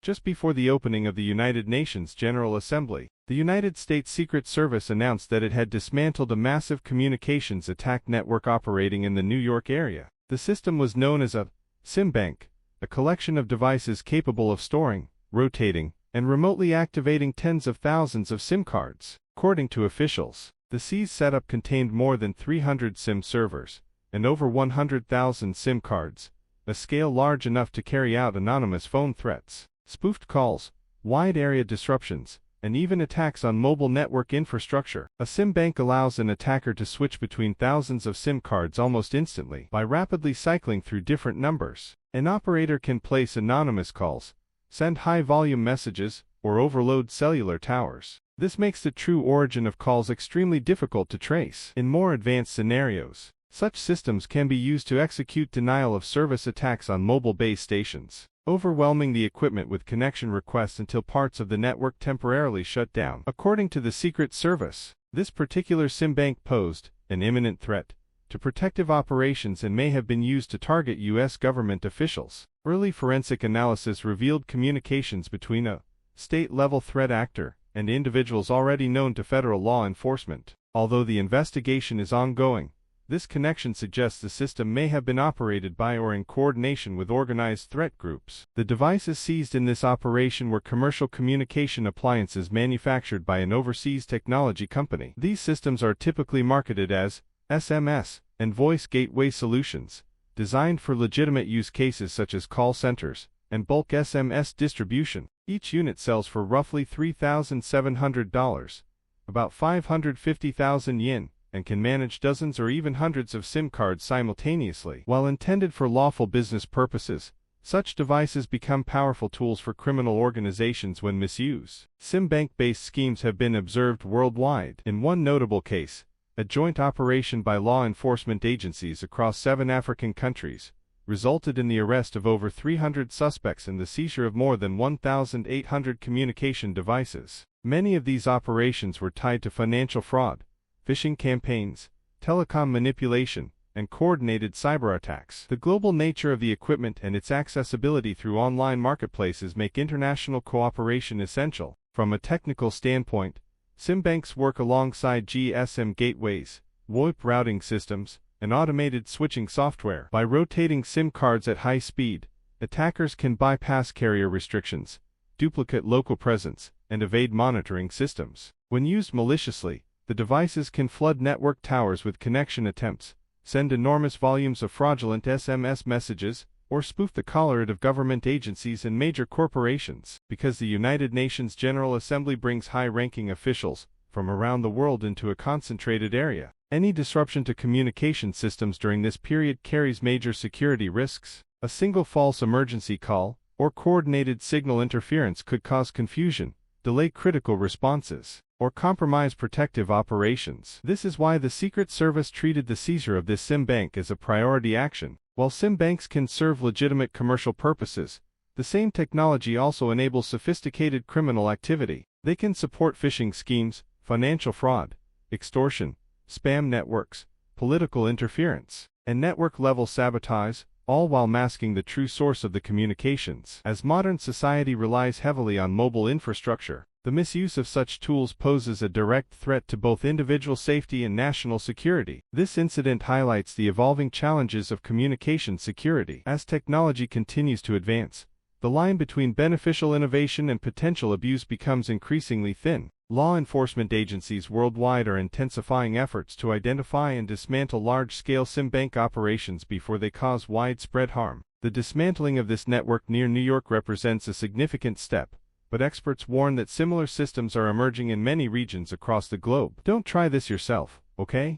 Just before the opening of the United Nations General Assembly, the United States Secret Service announced that it had dismantled a massive communications attack network operating in the New York area. The system was known as a SIM bank, a collection of devices capable of storing, rotating, and remotely activating tens of thousands of SIM cards. According to officials, the seized setup contained more than 300 SIM servers and over 100,000 SIM cards, a scale large enough to carry out anonymous phone threats, spoofed calls, wide area disruptions, and even attacks on mobile network infrastructure. A SIM bank allows an attacker to switch between thousands of SIM cards almost instantly by rapidly cycling through different numbers. An operator can place anonymous calls, send high-volume messages, or overload cellular towers. This makes the true origin of calls extremely difficult to trace. In more advanced scenarios, such systems can be used to execute denial-of-service attacks on mobile base stations, overwhelming the equipment with connection requests until parts of the network temporarily shut down. According to the Secret Service, this particular SIM bank posed an imminent threat to protective operations and may have been used to target U.S. government officials. Early forensic analysis revealed communications between a state-level threat actor and individuals already known to federal law enforcement. Although the investigation is ongoing, this connection suggests the system may have been operated by or in coordination with organized threat groups. The devices seized in this operation were commercial communication appliances manufactured by an overseas technology company. These systems are typically marketed as SMS and voice gateway solutions, designed for legitimate use cases such as call centers and bulk SMS distribution. Each unit sells for roughly $3,700, about 550,000 yen, and can manage dozens or even hundreds of SIM cards simultaneously. While intended for lawful business purposes, such devices become powerful tools for criminal organizations when misused. SIM bank-based schemes have been observed worldwide. In one notable case, a joint operation by law enforcement agencies across 7 African countries resulted in the arrest of over 300 suspects and the seizure of more than 1,800 communication devices. Many of these operations were tied to financial fraud, phishing campaigns, telecom manipulation, and coordinated cyber attacks. The global nature of the equipment and its accessibility through online marketplaces make international cooperation essential. From a technical standpoint, SIM banks work alongside GSM gateways, VoIP routing systems, and automated switching software. By rotating SIM cards at high speed, attackers can bypass carrier restrictions, duplicate local presence, and evade monitoring systems. When used maliciously, the devices can flood network towers with connection attempts, send enormous volumes of fraudulent SMS messages, or spoof the caller of government agencies and major corporations. Because the United Nations General Assembly brings high-ranking officials from around the world into a concentrated area, any disruption to communication systems during this period carries major security risks. A single false emergency call or coordinated signal interference could cause confusion, delay critical responses, or compromise protective operations. This is why the Secret Service treated the seizure of this SIM bank as a priority action. While SIM banks can serve legitimate commercial purposes, the same technology also enables sophisticated criminal activity. They can support phishing schemes, financial fraud, extortion, spam networks, political interference, and network-level sabotage, all while masking the true source of the communications. As modern society relies heavily on mobile infrastructure, the misuse of such tools poses a direct threat to both individual safety and national security. This incident highlights the evolving challenges of communication security. As technology continues to advance, the line between beneficial innovation and potential abuse becomes increasingly thin. Law enforcement agencies worldwide are intensifying efforts to identify and dismantle large-scale SIM bank operations before they cause widespread harm. The dismantling of this network near New York represents a significant step, but experts warn that similar systems are emerging in many regions across the globe. Don't try this yourself, okay?